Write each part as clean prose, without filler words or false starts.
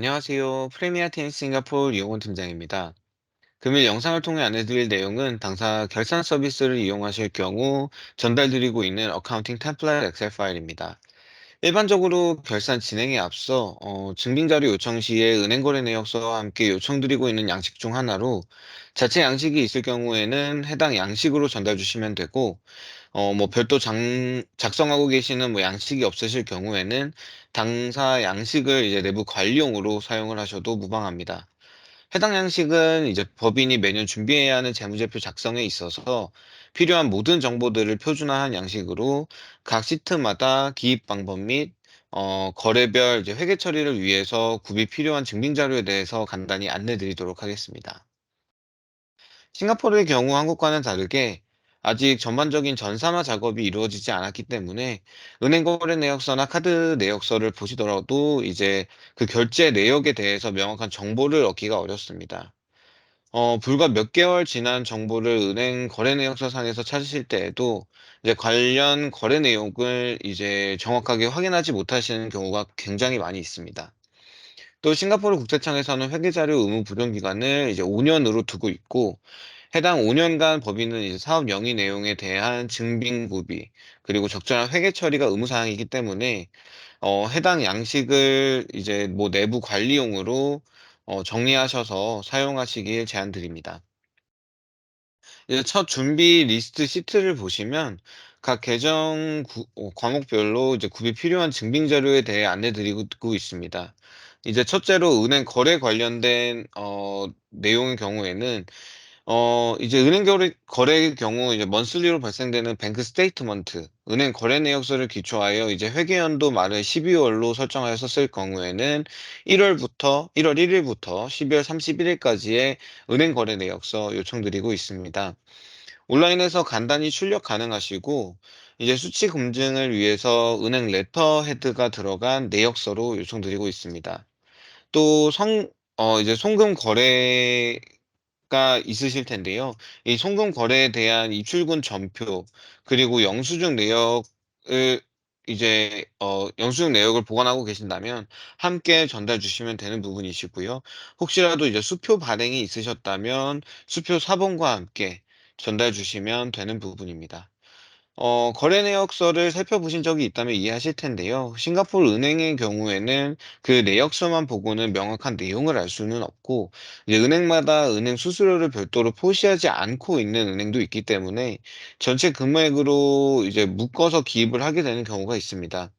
안녕하세요. 프리미어 텐스 싱가포르 이용원 팀장입니다. 금일 영상을 통해 안내드릴 내용은 당사 결산 서비스를 이용하실 경우 전달드리고 있는 어카운팅 템플릿 엑셀 파일입니다. 일반적으로 결산 진행에 앞서 증빙자료 요청 시에 은행 거래 내역서와 함께 요청드리고 있는 양식 중 하나로 자체 양식이 있을 경우에는 해당 양식으로 전달 주시면 되고 뭐 별도 작성하고 계시는 뭐 양식이 없으실 경우에는 당사 양식을 이제 내부 관리용으로 사용을 하셔도 무방합니다. 해당 양식은 이제 법인이 매년 준비해야 하는 재무제표 작성에 있어서 필요한 모든 정보들을 표준화한 양식으로 각 시트마다 기입 방법 및 거래별 이제 회계 처리를 위해서 구비 필요한 증빙 자료에 대해서 간단히 안내 드리도록 하겠습니다. 싱가포르의 경우 한국과는 다르게 아직 전반적인 전산화 작업이 이루어지지 않았기 때문에 은행 거래 내역서나 카드 내역서를 보시더라도 이제 그 결제 내역에 대해서 명확한 정보를 얻기가 어렵습니다. 불과 몇 개월 지난 정보를 은행 거래 내역서 상에서 찾으실 때에도 이제 관련 거래 내용을 이제 정확하게 확인하지 못하시는 경우가 굉장히 많이 있습니다. 또 싱가포르 국세청에서는 회계자료 의무 불용 기간을 이제 5년으로 두고 있고 해당 5년간 법인은 이제 사업 영위 내용에 대한 증빙구비, 그리고 적절한 회계 처리가 의무 사항이기 때문에 해당 양식을 이제 뭐 내부 관리용으로 정리하셔서 사용하시길 제안드립니다. 이제 첫 준비 리스트 시트를 보시면 각 계정 과목별로 이제 구비 필요한 증빙 자료에 대해 안내 드리고 있습니다. 이제 첫째로 은행 거래 관련된 내용의 경우에는 이제 은행 거래의 경우 이제 먼슬리로 발생되는 뱅크 스테이트먼트, 은행 거래 내역서를 기초하여 이제 회계연도 말을 12월로 설정하여서 쓸 경우에는 1월 1일부터 12월 31일까지의 은행 거래 내역서 요청드리고 있습니다. 온라인에서 간단히 출력 가능하시고, 이제 수치 검증을 위해서 은행 레터 헤드가 들어간 내역서로 요청드리고 있습니다. 또 이제 송금 거래가 있으실 텐데요. 이 송금 거래에 대한 입출금 전표, 그리고 영수증 내역을 영수증 내역을 보관하고 계신다면 함께 전달 주시면 되는 부분이시고요. 혹시라도 이제 수표 발행이 있으셨다면 수표 사본과 함께 전달 주시면 되는 부분입니다. 거래 내역서를 살펴보신 적이 있다면 이해하실 텐데요. 싱가포르 은행의 경우에는 그 내역서만 보고는 명확한 내용을 알 수는 없고, 이제 은행마다 은행 수수료를 별도로 표시하지 않고 있는 은행도 있기 때문에 전체 금액으로 이제 묶어서 기입을 하게 되는 경우가 있습니다.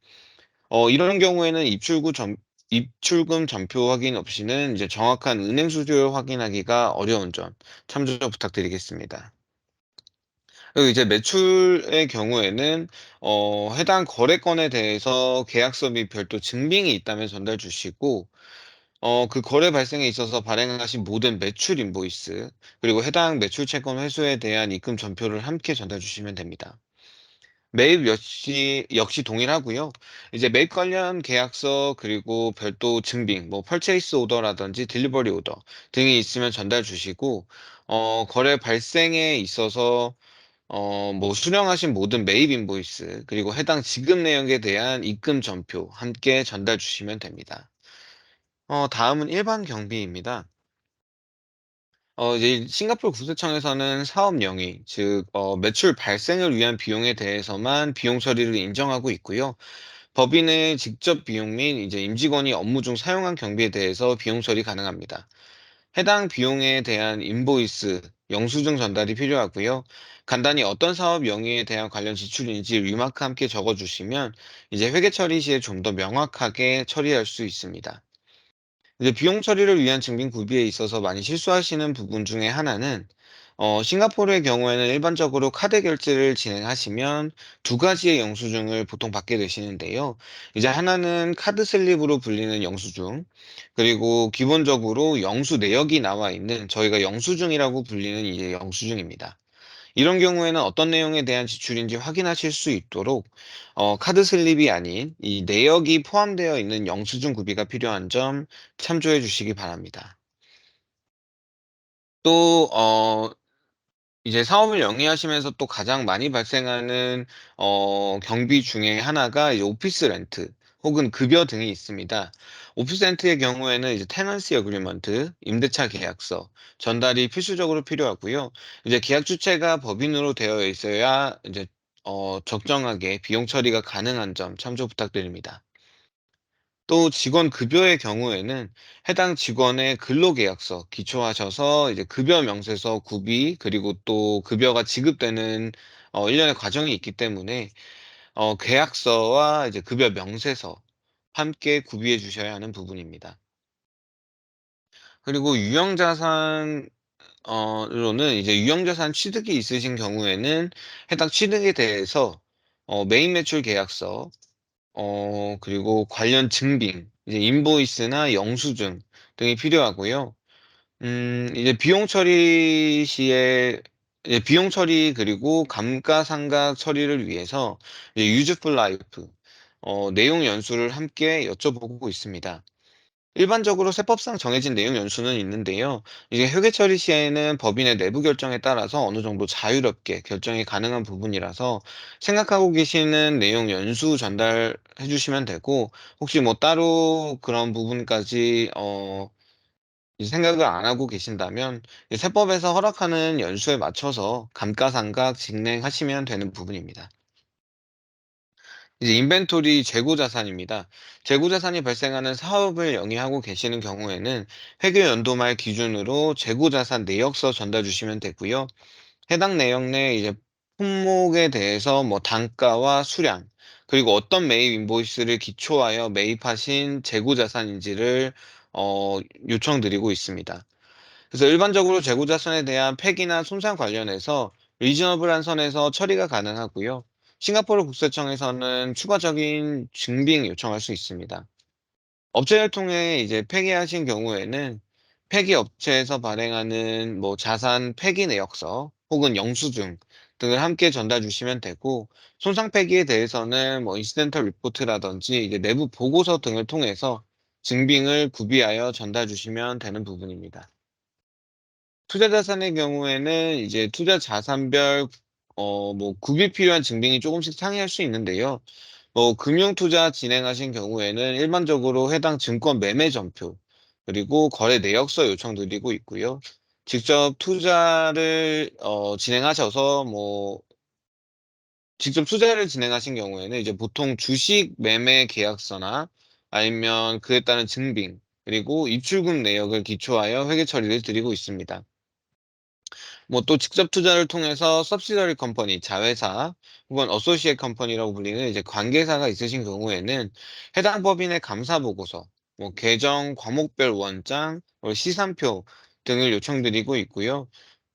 이런 경우에는 입출금 전표 확인 없이는 이제 정확한 은행 수수료 확인하기가 어려운 점 참조 부탁드리겠습니다. 그리고 이제 매출의 경우에는 해당 거래건에 대해서 계약서 및 별도 증빙이 있다면 전달 주시고, 그 거래 발생에 있어서 발행하신 모든 매출 인보이스, 그리고 해당 매출 채권 회수에 대한 입금 전표를 함께 전달 주시면 됩니다. 매입 역시 동일하고요. 이제 매입 관련 계약서 그리고 별도 증빙, 뭐 퍼체이스 오더라든지 딜리버리 오더 등이 있으면 전달 주시고, 거래 발생에 있어서 뭐 수령하신 모든 매입 인보이스, 그리고 해당 지급 내역에 대한 입금 전표 함께 전달 주시면 됩니다. 다음은 일반 경비입니다. 이제 싱가포르 국세청에서는 사업 영위, 즉 매출 발생을 위한 비용에 대해서만 비용 처리를 인정하고 있고요. 법인의 직접 비용 및 이제 임직원이 업무 중 사용한 경비에 대해서 비용 처리 가능합니다. 해당 비용에 대한 인보이스, 영수증 전달이 필요하고요. 간단히 어떤 사업 영위에 대한 관련 지출인지 리마크 함께 적어주시면 이제 회계 처리 시에 좀 더 명확하게 처리할 수 있습니다. 이제 비용 처리를 위한 증빙 구비에 있어서 많이 실수하시는 부분 중에 하나는 싱가포르의 경우에는 일반적으로 카드 결제를 진행하시면 두 가지의 영수증을 보통 받게 되시는데요. 이제 하나는 카드 슬립으로 불리는 영수증, 그리고 기본적으로 영수 내역이 나와 있는 저희가 영수증이라고 불리는 이제 영수증입니다. 이런 경우에는 어떤 내용에 대한 지출인지 확인하실 수 있도록 카드 슬립이 아닌 이 내역이 포함되어 있는 영수증 구비가 필요한 점 참조해 주시기 바랍니다. 또 이제 사업을 영위하시면서 또 가장 많이 발생하는 경비 중에 하나가 이제 오피스 렌트 혹은 급여 등이 있습니다. 5%의 경우에는 이제 테넌시 어그리먼트, 임대차 계약서 전달이 필수적으로 필요하고요. 이제 계약 주체가 법인으로 되어 있어야 이제 적정하게 비용 처리가 가능한 점 참조 부탁드립니다. 또 직원 급여의 경우에는 해당 직원의 근로계약서 기초하셔서 이제 급여 명세서 구비 그리고 또 급여가 지급되는 일련의 과정이 있기 때문에 계약서와 이제 급여 명세서 함께 구비해 주셔야 하는 부분입니다. 그리고 유형자산 로는 이제 유형자산 취득이 있으신 경우에는 해당 취득에 대해서 매입 매출 계약서 그리고 관련 증빙, 이제 인보이스나 영수증 등이 필요하고요. 이제 비용 처리 시에 이제 비용 처리 그리고 감가상각 처리를 위해서 이제 유즈풀 라이프 내용 연수를 함께 여쭤보고 있습니다. 일반적으로 세법상 정해진 내용 연수는 있는데요. 이게 회계 처리 시에는 법인의 내부 결정에 따라서 어느 정도 자유롭게 결정이 가능한 부분이라서 생각하고 계시는 내용 연수 전달해 주시면 되고, 혹시 뭐 따로 그런 부분까지 이제 생각을 안 하고 계신다면 이 세법에서 허락하는 연수에 맞춰서 감가상각 진행하시면 되는 부분입니다. 이제 인벤토리 재고 자산입니다. 재고 자산이 발생하는 사업을 영위하고 계시는 경우에는 회계 연도 말 기준으로 재고 자산 내역서 전달 주시면 되고요. 해당 내용 내에 이제 품목에 대해서 뭐 단가와 수량, 그리고 어떤 매입 인보이스를 기초하여 매입하신 재고 자산인지를 어, 요청드리고 있습니다. 그래서 일반적으로 재고자산에 대한 폐기나 손상 관련해서 리저너블한 선에서 처리가 가능하고요. 싱가포르 국세청에서는 추가적인 증빙 요청할 수 있습니다. 업체를 통해 이제 폐기하신 경우에는 폐기 업체에서 발행하는 뭐 자산 폐기 내역서 혹은 영수증 등을 함께 전달 주시면 되고, 손상 폐기에 대해서는 뭐 인시덴털 리포트라든지 이제 내부 보고서 등을 통해서 증빙을 구비하여 전달 주시면 되는 부분입니다. 투자 자산의 경우에는 이제 투자 자산별 뭐 구비 필요한 증빙이 조금씩 상이할 수 있는데요. 뭐 금융 투자 진행하신 경우에는 일반적으로 해당 증권 매매 전표 그리고 거래 내역서 요청드리고 있고요. 직접 투자를 진행하셔서 뭐 직접 투자를 진행하신 경우에는 이제 보통 주식 매매 계약서나 아니면 그에 따른 증빙 그리고 입출금 내역을 기초하여 회계 처리를 드리고 있습니다. 뭐 또 직접 투자를 통해서 subsidiary 컴퍼니, 자회사 혹은 associate 컴퍼니라고 불리는 이제 관계사가 있으신 경우에는 해당 법인의 감사 보고서, 뭐 계정 과목별 원장, 시산표 등을 요청드리고 있고요.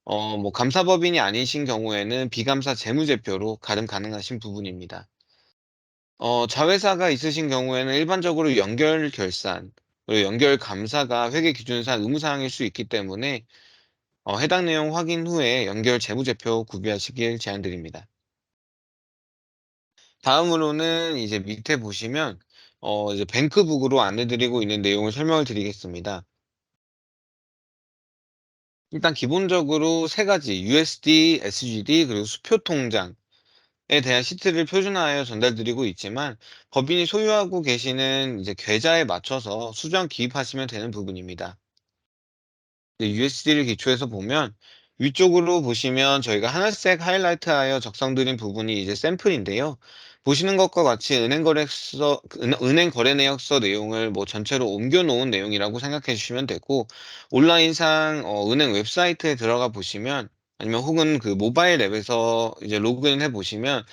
뭐 감사 법인이 아니신 경우에는 비감사 재무제표로 가름 가능하신 부분입니다. 자회사가 있으신 경우에는 일반적으로 연결 결산, 그리고 연결 감사가 회계 기준상 의무사항일 수 있기 때문에 해당 내용 확인 후에 연결 재무제표 구비하시길 제안드립니다. 다음으로는 이제 밑에 보시면 이제 뱅크북으로 안내드리고 있는 내용을 설명을 드리겠습니다. 일단 기본적으로 세 가지 USD, SGD 그리고 수표 통장에 대한 시트를 표준화하여 전달드리고 있지만, 법인이 소유하고 계시는 이제 계좌에 맞춰서 수정 기입하시면 되는 부분입니다. USD를 기초해서 보면 위쪽으로 보시면 저희가 하늘색 하이라이트하여 적성드린 부분이 이제 샘플인데요. 보시는 것과 같이 은행 거래 내역서 내용을 뭐 전체로 옮겨 놓은 내용이라고 생각해 주시면 되고, 온라인상 은행 웹사이트에 들어가 보시면 아니면 혹은 그 모바일 앱에서 이제 로그인 해 보시면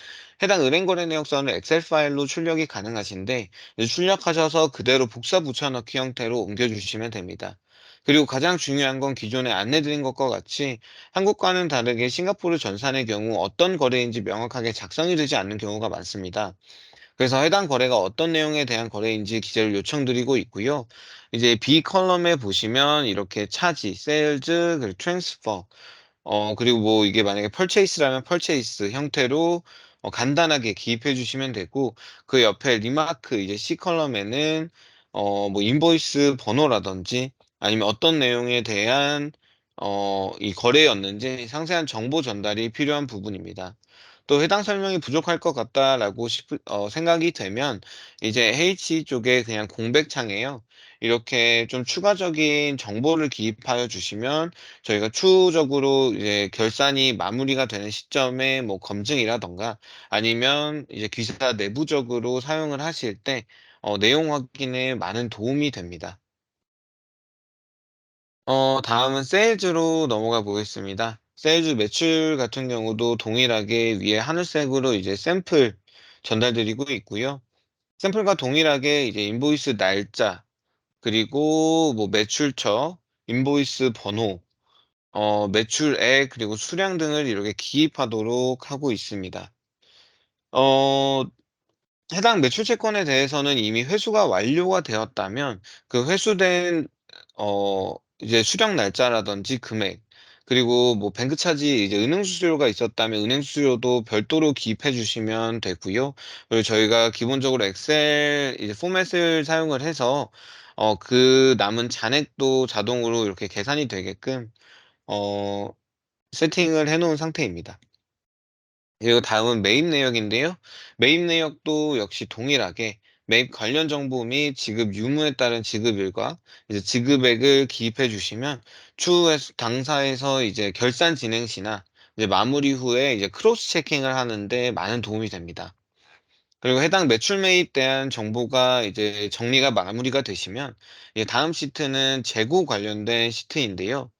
해당 은행 거래 내역서는 엑셀 파일로 출력이 가능하신데, 이제 출력하셔서 그대로 복사 붙여넣기 형태로 옮겨 주시면 됩니다. 그리고 가장 중요한 건 기존에 안내드린 것과 같이 한국과는 다르게 싱가포르 전산의 경우 어떤 거래인지 명확하게 작성이 되지 않는 경우가 많습니다. 그래서 해당 거래가 어떤 내용에 대한 거래인지 기재를 요청드리고 있고요. 이제 B 컬럼에 보시면 이렇게 차지, 세일즈, 그리고 트랜스퍼, 그리고 뭐 이게 만약에 펄체이스라면 펄체이스 형태로 간단하게 기입해 주시면 되고, 그 옆에 리마크 이제 C 컬럼에는 뭐 인보이스 번호라든지 아니면 어떤 내용에 대한 이 거래였는지 상세한 정보 전달이 필요한 부분입니다. 또 '해당 설명이 부족할 것 같다.'라고 생각이 되면 이제 H 쪽에 그냥 공백 창에요. 이렇게 좀 추가적인 정보를 기입하여 주시면 저희가 추후적으로 이제 결산이 마무리가 되는 시점에 뭐 검증이라든가 아니면 이제 기사 내부적으로 사용을 하실 때 내용 확인에 많은 도움이 됩니다. 다음은 세일즈로 넘어가 보겠습니다. 세일즈 매출 같은 경우도 동일하게 위에 하늘색으로 이제 샘플 전달드리고 있고요. 샘플과 동일하게 이제 인보이스 날짜, 그리고 뭐 매출처, 인보이스 번호, 매출액, 그리고 수량 등을 이렇게 기입하도록 하고 있습니다. 어, 해당 매출 채권에 대해서는 이미 회수가 완료가 되었다면 그 회수된 이제 수령 날짜라든지 금액, 그리고 뭐 뱅크 차지 이제 은행 수수료가 있었다면 은행 수수료도 별도로 기입해 주시면 되고요. 그리고 저희가 기본적으로 엑셀 이제 포맷을 사용을 해서 그 남은 잔액도 자동으로 이렇게 계산이 되게끔 어 세팅을 해 놓은 상태입니다. 그리고 다음은 매입 내역인데요. 매입 내역도 역시 동일하게 매입 관련 정보 및 지급 유무에 따른 지급일과 이제 지급액을 기입해 주시면 추후에 당사에서 이제 결산 진행 시나 이제 마무리 후에 이제 크로스 체킹을 하는데 많은 도움이 됩니다. 그리고 해당 매출 매입에 대한 정보가 이제 정리가 마무리가 되시면 이제 다음 시트는 재고 관련된 시트인데요.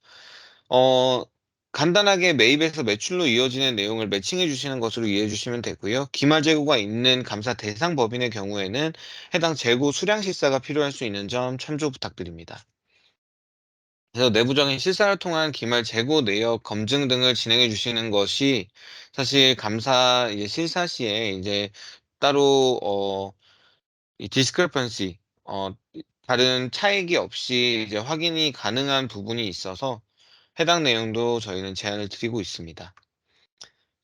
어 간단하게 매입에서 매출로 이어지는 내용을 매칭해 주시는 것으로 이해해 주시면 되고요. 기말 재고가 있는 감사 대상 법인의 경우에는 해당 재고 수량 실사가 필요할 수 있는 점 참조 부탁드립니다. 그래서 내부적인 실사를 통한 기말 재고 내역 검증 등을 진행해 주시는 것이 사실 감사 이제 실사 시에 이제 따로 이 discrepancy 다른 차익이 없이 이제 확인이 가능한 부분이 있어서 해당 내용도 저희는 제안을 드리고 있습니다.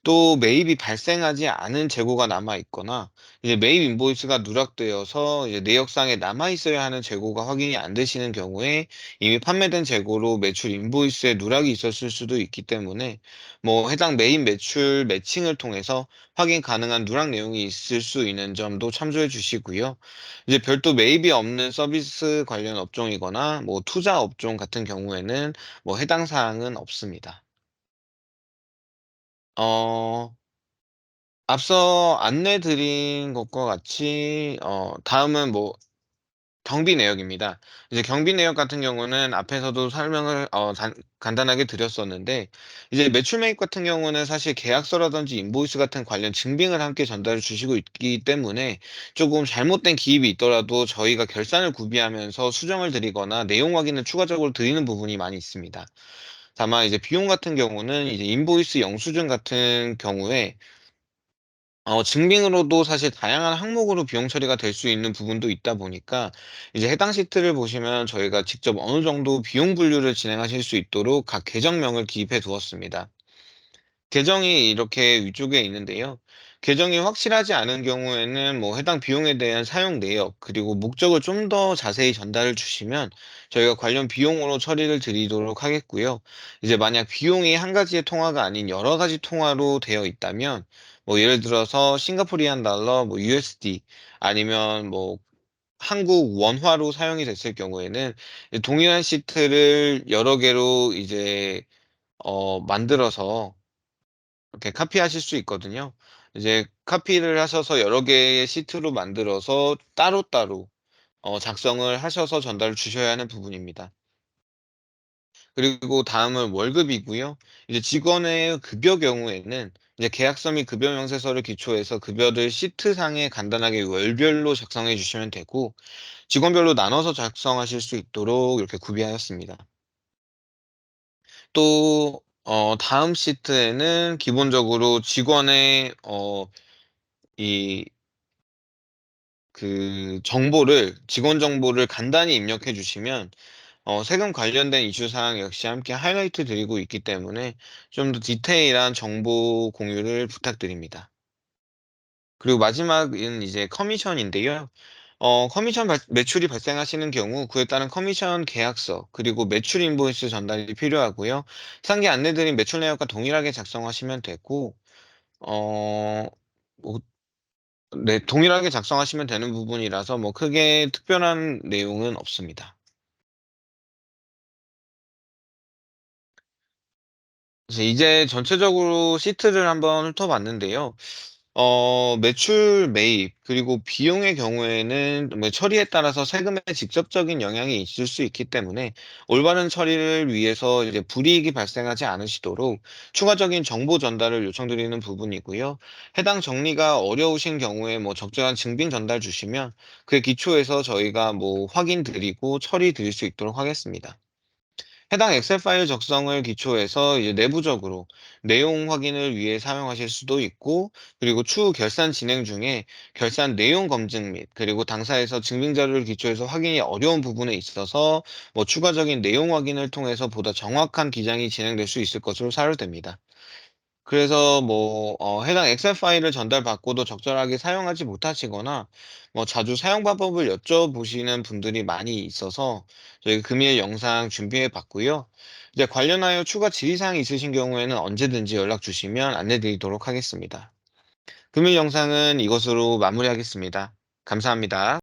또 매입이 발생하지 않은 재고가 남아 있거나 이제 매입 인보이스가 누락되어서 이제 내역상에 남아 있어야 하는 재고가 확인이 안 되시는 경우에 이미 판매된 재고로 매출 인보이스에 누락이 있었을 수도 있기 때문에 뭐 해당 매입 매출 매칭을 통해서 확인 가능한 누락 내용이 있을 수 있는 점도 참조해 주시고요. 이제 별도 매입이 없는 서비스 관련 업종이거나 뭐 투자 업종 같은 경우에는 뭐 해당 사항은 없습니다. 어 앞서 안내 드린 것과 같이 다음은 뭐 경비 내역입니다. 이제 경비 내역 같은 경우는 앞에서도 설명을 간단하게 드렸었는데 이제 매출 매입 같은 경우는 사실 계약서라든지 인보이스 같은 관련 증빙을 함께 전달해 주시고 있기 때문에 조금 잘못된 기입이 있더라도 저희가 결산을 구비하면서 수정을 드리거나 내용 확인을 추가적으로 드리는 부분이 많이 있습니다. 다만 이제 비용 같은 경우는 이제 인보이스 영수증 같은 경우에 증빙으로도 사실 다양한 항목으로 비용 처리가 될 수 있는 부분도 있다 보니까 이제 해당 시트를 보시면 저희가 직접 어느 정도 비용 분류를 진행하실 수 있도록 각 계정명을 기입해 두었습니다. 계정이 이렇게 위쪽에 있는데요. 계정이 확실하지 않은 경우에는 뭐 해당 비용에 대한 사용 내역, 그리고 목적을 좀 더 자세히 전달을 주시면 저희가 관련 비용으로 처리를 드리도록 하겠고요. 이제 만약 비용이 한 가지의 통화가 아닌 여러 가지 통화로 되어 있다면 뭐 예를 들어서 싱가포리안 달러, 뭐 USD 아니면 뭐 한국 원화로 사용이 됐을 경우에는 동일한 시트를 여러 개로 이제 만들어서 이렇게 카피하실 수 있거든요. 이제 카피를 하셔서 여러 개의 시트로 만들어서 따로따로 작성을 하셔서 전달을 주셔야 하는 부분입니다. 그리고 다음은 월급이고요. 이제 직원의 급여 경우에는 이제 계약서 및 급여 명세서를 기초해서 급여를 시트상에 간단하게 월별로 작성해 주시면 되고 직원별로 나눠서 작성하실 수 있도록 이렇게 구비하였습니다. 또 다음 시트에는 기본적으로 직원의 이 정보를 직원 정보를 간단히 입력해 주시면 세금 관련된 이슈 사항 역시 함께 하이라이트 드리고 있기 때문에 좀 더 디테일한 정보 공유를 부탁드립니다. 그리고 마지막은 이제 커미션인데요. 커미션 매출이 발생하시는 경우 그에 따른 커미션 계약서 그리고 매출 인보이스 전달이 필요하고요. 상기 안내 드린 매출 내역과 동일하게 작성하시면 되고 어 뭐 네, 동일하게 작성하시면 되는 부분이라서 뭐 크게 특별한 내용은 없습니다. 그래서 이제 전체적으로 시트를 한번 훑어봤는데요. 매출, 매입, 그리고 비용의 경우에는 뭐 처리에 따라서 세금에 직접적인 영향이 있을 수 있기 때문에 올바른 처리를 위해서 이제 불이익이 발생하지 않으시도록 추가적인 정보 전달을 요청드리는 부분이고요. 해당 정리가 어려우신 경우에 뭐 적절한 증빙 전달 주시면 그에 기초해서 저희가 뭐 확인 드리고 처리 드릴 수 있도록 하겠습니다. 해당 엑셀 파일 작성을 기초해서 이제 내부적으로 내용 확인을 위해 사용하실 수도 있고, 그리고 추후 결산 진행 중에 결산 내용 검증 및 그리고 당사에서 증빙 자료를 기초해서 확인이 어려운 부분에 있어서 뭐 추가적인 내용 확인을 통해서 보다 정확한 기장이 진행될 수 있을 것으로 사료됩니다. 그래서 뭐 해당 엑셀 파일을 전달받고도 적절하게 사용하지 못하시거나 뭐 자주 사용 방법을 여쭤보시는 분들이 많이 있어서 저희 금일 영상 준비해 봤고요. 이제 관련하여 추가 질의 사항이 있으신 경우에는 언제든지 연락 주시면 안내 드리도록 하겠습니다. 금일 영상은 이것으로 마무리하겠습니다. 감사합니다.